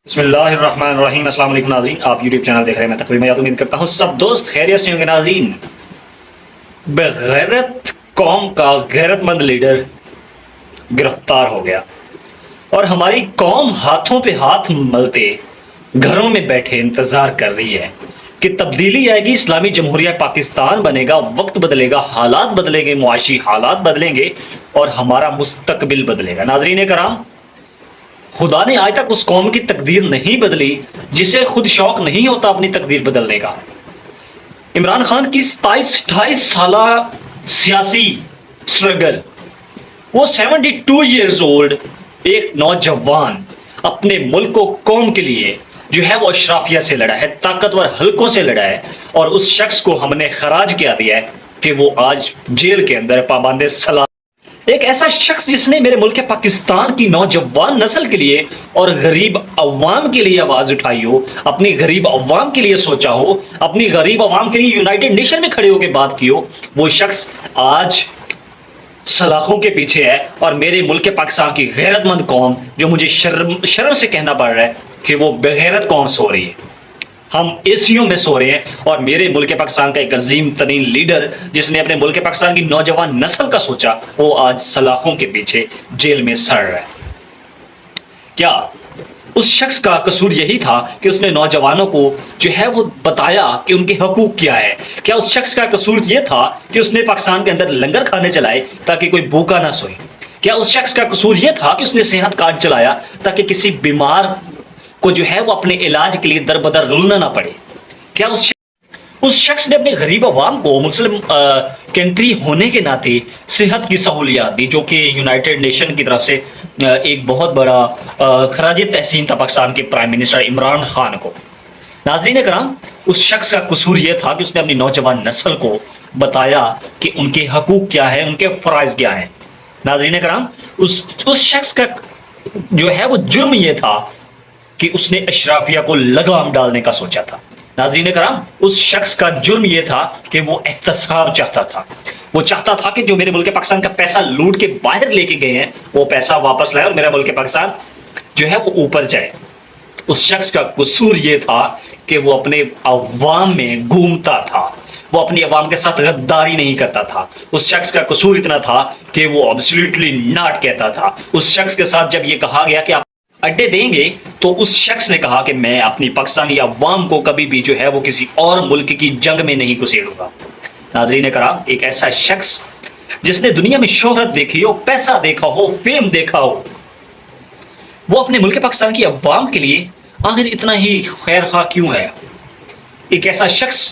بسم اللہ الرحمن الرحیم۔ السلام علیکم ناظرین، آپ یوٹیوب چینل دیکھ رہے ہیں، میں تقویم یاد امید کرتا ہوں سب دوست خیریت سے ہوں گے۔ ناظرین، بغیرت قوم کا غیرت مند لیڈر گرفتار ہو گیا اور ہماری قوم ہاتھوں پہ ہاتھ ملتے گھروں میں بیٹھے انتظار کر رہی ہے کہ تبدیلی آئے گی، اسلامی جمہوریہ پاکستان بنے گا، وقت بدلے گا، حالات بدلیں گے، معاشی حالات بدلیں گے اور ہمارا مستقبل بدلے گا۔ ناظرین کرام، خدا نے آج تک اس قوم کی تقدیر نہیں بدلی جسے خود شوق نہیں ہوتا اپنی تقدیر بدلنے کا۔ عمران خان کی 27-28 سالہ سیاسی سٹرگل، وہ 72 ایئرز اولڈ ایک نوجوان اپنے ملک و قوم کے لیے جو ہے وہ اشرافیہ سے لڑا ہے، طاقتور حلقوں سے لڑا ہے، اور اس شخص کو ہم نے خراج کیا دیا ہے کہ وہ آج جیل کے اندر پابند سلام۔ ایک ایسا شخص جس نے میرے ملک پاکستان کی نوجوان نسل کے لیے اور غریب عوام کے لیے آواز اٹھائی ہو، اپنی غریب عوام کے لیے سوچا ہو، اپنی غریب عوام کے لیے یونائٹڈ نیشن میں کھڑے ہو کے بات کی ہو، وہ شخص آج سلاخوں کے پیچھے ہے۔ اور میرے ملک پاکستان کی غیرت مند قوم، جو مجھے شرم سے کہنا پڑ رہا ہے کہ وہ بغیرت قوم سو رہی ہے، ہم ایسیوں میں سو رہے ہیں، اور میرے ملک پاکستان کا ایک عظیم ترین لیڈر جس نے اپنے ملک پاکستان کی نوجوان نسل کا سوچا، وہ آج سلاخوں کے پیچھے جیل میں سڑ رہا ہے۔ کیا اس شخص کا قصور یہی تھا کہ اس نے نوجوانوں کو جو ہے وہ بتایا کہ ان کے حقوق کیا ہے؟ کیا اس شخص کا قصور یہ تھا کہ اس نے پاکستان کے اندر لنگر کھانے چلائے تاکہ کوئی بھوکا نہ سوئے؟ کیا اس شخص کا قصور یہ تھا کہ اس نے صحت کارڈ چلایا تاکہ کسی بیمار کو جو ہے وہ اپنے علاج کے لیے در بدر رلنا نہ پڑے؟ کیا اس شخص نے اپنے غریب عوام کو مسلم کنٹری ہونے کے ناطے صحت کی سہولیات دی، جو کہ یونائٹڈ نیشن کی طرف سے ایک بہت بڑا خراج تحسین تھا پاکستان کے پرائم منسٹر عمران خان کو؟ ناظرین کرام، اس شخص کا قصور یہ تھا کہ اس نے اپنی نوجوان نسل کو بتایا کہ ان کے حقوق کیا ہیں، ان کے فرائض کیا ہیں۔ ناظرین کرام، اس شخص کا جو ہے وہ جرم یہ تھا کہ اس نے اشرافیہ کو لگام ڈالنے کا سوچا تھا۔ ناظرین کرام، اس شخص کا جرم یہ تھا کہ وہ احتساب چاہتا تھا، وہ چاہتا تھا کہ جو میرے ملک پاکستان کا پیسہ لوٹ کے باہر لے کے گئے ہیں وہ پیسہ واپس لائے اور میرا ملک پاکستان جو ہے وہ اوپر جائے۔ اس شخص کا قصور یہ تھا کہ وہ اپنے عوام میں گھومتا تھا، وہ اپنی عوام کے ساتھ غداری نہیں کرتا تھا۔ اس شخص کا قصور اتنا تھا کہ وہ ابسلیوٹلی ناٹ کہتا تھا۔ اس شخص کے ساتھ جب یہ کہا گیا کہ آپ اڈے دیں گے تو اس شخص نے کہا کہ میں اپنی پاکستانی عوام کو کبھی بھی جو ہے وہ کسی اور ملک کی جنگ میں نہیں گھسیڑوں گا۔ ناظرین کرام، ایک ایسا شخص جس نے دنیا میں شہرت دیکھی ہو، پیسہ دیکھا ہو، فیم دیکھا ہو، وہ اپنے ملک پاکستان کی عوام کے لیے آخر اتنا ہی خیر خواہ کیوں ہے؟ ایک ایسا شخص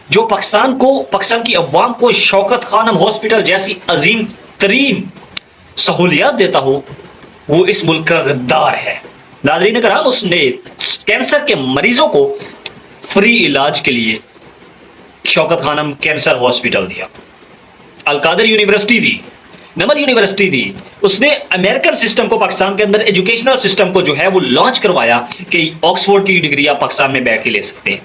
جو پاکستان کی عوام کو شوکت خانم ہاسپٹل جیسی عظیم ترین سہولیات دیتا ہو، وہ اس ملک کا غدار ہے۔ ناظرین کرام، اس نے کینسر کے مریضوں کو فری علاج کے لیے شوکت خانم کینسر ہاسپٹل دیا، القادر یونیورسٹی دی، نمل یونیورسٹی دی۔ اس نے امریکن سسٹم کو پاکستان کے اندر ایجوکیشنل سسٹم کو جو ہے وہ لانچ کروایا کہ آکسفورڈ کی ڈگری آپ پاکستان میں بیٹھ کے لے سکتے ہیں۔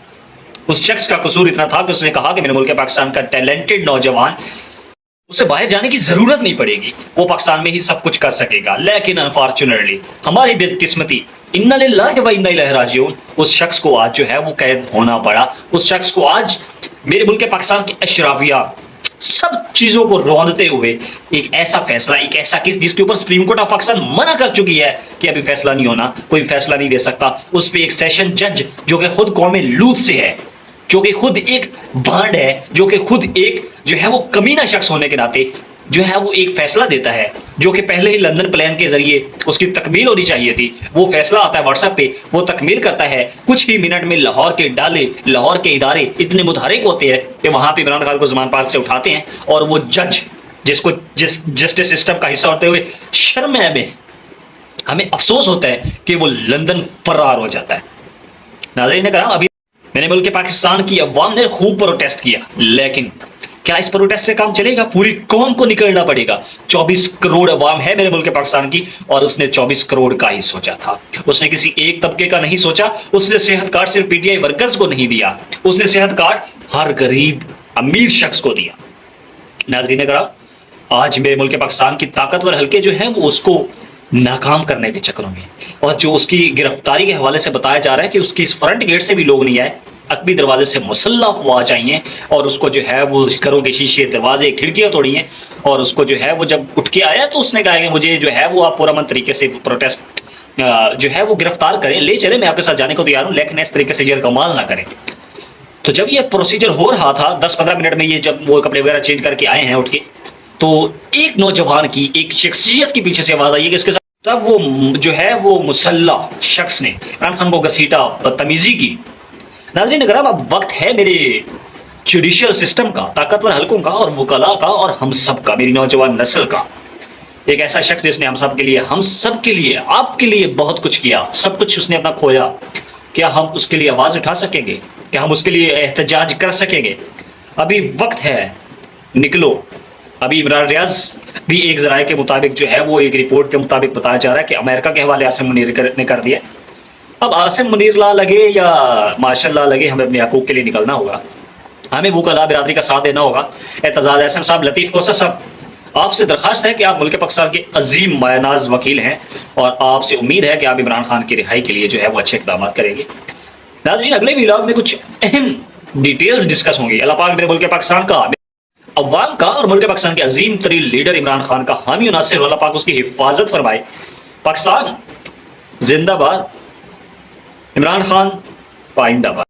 اس شخص کا قصور اتنا تھا کہ اس نے کہا کہ میرے ملک پاکستان کا ٹیلنٹڈ نوجوان، اسے باہر جانے کی ضرورت نہیں پڑے گی، وہ پاکستان میں ہی سب کچھ کر سکے گا۔ لیکن انفارچونیٹلی ہماری بدقسمتی، انا للہ و انا الیہ راجعون، اس شخص کو آج جو ہے وہ قید ہونا پڑا۔ اس شخص کو آج میرے ملک پاکستان کی اشرافیہ سب چیزوں کو روندتے ہوئے ایک ایسا فیصلہ، ایک ایسا کیس جس کے اوپر سپریم کورٹ آف پاکستان منع کر چکی ہے کہ ابھی فیصلہ نہیں ہونا، کوئی فیصلہ نہیں دے سکتا، اس پہ ایک سیشن جج جو کہ خود قوم لوط سے ہے، جو کہ خود ایک بھانڈ ہے، جو کہ خود ایک جو ہے وہ کمینہ شخص ہونے کے ناطے جو ہے وہ ایک فیصلہ دیتا ہے، جو کہ پہلے ہی لندن پلان کے ذریعے اس کی تکمیل ہونی چاہیے تھی۔ وہ فیصلہ آتا ہے واٹس ایپ پہ، وہ تکمیل کرتا ہے، کچھ ہی منٹ میں لاہور کے ڈالے، لاہور کے ادارے اتنے متحرک ہوتے ہیں کہ وہاں پہ عمران خان کو زمان پارک سے اٹھاتے ہیں، اور وہ جج جس جسٹس سسٹم کا حصہ ہوتے ہوئے شرم ہے، ہمیں افسوس ہوتا ہے کہ وہ لندن فرار ہو جاتا ہے۔ ناظرین کرام، ابھی میرے ملک پاکستان کی عوام نے خوب پروٹیسٹ کیا، لیکن کیا اس پروٹیسٹ سے کام چلے گا؟ پوری قوم کو نکلنا پڑے گا۔ 24 کروڑ عوام ہے میرے ملک پاکستان کی، اور اس نے 24 کروڑ کا ہی سوچا تھا، اس نے کسی ایک طبقے کا نہیں سوچا۔ اس نے صحت کارڈ صرف پی ٹی آئی ورکرز کو نہیں دیا، اس نے صحت کارڈ ہر غریب امیر شخص کو دیا۔ ناظرین کرام، آج میرے ملک پاکستان کی طاقتور حلقے جو ہیں وہ اس کو ناکام کرنے کے چکروں میں، اور جو اس کی گرفتاری کے حوالے سے بتایا جا رہا ہے کہ اس کی فرنٹ گیٹ سے بھی لوگ نہیں آئے، عقبی دروازے سے مسلح افواج آئی ہیں اور اس کو جو ہے وہ گھروں کے شیشے، دروازے، کھڑکیاں توڑی ہیں، اور اس کو جو ہے وہ جب اٹھ کے آیا تو اس نے کہا کہ مجھے جو ہے وہ آپ پرامن طریقے سے پروٹیسٹ جو ہے وہ گرفتار کریں، لے چلے، میں آپ کے ساتھ جانے کو تیار ہوں، لیکن اس طریقے سے کا مال نہ کریں۔ تو جب یہ پروسیجر ہو رہا تھا 10-15 منٹ میں، یہ جب وہ کپڑے وغیرہ چینج کر کے آئے ہیں اٹھ کے، تو ایک نوجوان کی، ایک شخصیت کے پیچھے سے آواز آئی ہے کہ اس کے ساتھ، تب وہ جو ہے وہ مسلح شخص نے عمران خان کو گھسیٹا، بدتمیزی کی۔ ناظرین اگر اب وقت ہے میرے جوڈیشل سسٹم کا، طاقتور حلقوں کا اور وکلاء کا اور ہم سب کا، میری نوجوان نسل کا، ایک ایسا شخص جس نے ہم سب کے لیے، ہم سب کے لیے، آپ کے لیے بہت کچھ کیا، سب کچھ اس نے اپنا کھویا، کیا ہم اس کے لیے آواز اٹھا سکیں گے؟ کیا ہم اس کے لیے احتجاج کر سکیں گے؟ ابھی وقت ہے، نکلو۔ ابھی عمران ریاض بھی ایک ذرائع کے مطابق جو ہے وہ ایک رپورٹ کے مطابق بتایا جا رہا ہے کہ امریکہ کے حوالے عاصم منیر نے کر دیا۔ اب عاصم منیر لا لگے یا ماشاء اللہ لگے، ہمیں اپنے حقوق کے لیے نکلنا ہوگا، ہمیں وکلاء برادری کا ساتھ دینا ہوگا۔ اعتزاز احسن صاحب، لطیف کوثر صاحب، آپ سے درخواست ہے کہ آپ ملک پاکستان کے عظیم مایہ ناز وکیل ہیں، اور آپ سے امید ہے کہ آپ عمران خان کی رہائی کے لیے جو ہے وہ اچھے اقدامات کریں گے۔ ناظرین اگلے ویلاگ میں کچھ اہم ڈیٹیلز ڈسکس ہوں گی۔ اللہ پاک میرے ملک پاکستان کا، عوام کا اور ملک پاکستان کے عظیم ترین لیڈر عمران خان کا حامی و ناصر، اللہ پاک اس کی حفاظت فرمائے۔ پاکستان زندہ باد، عمران خان پائندہ باد۔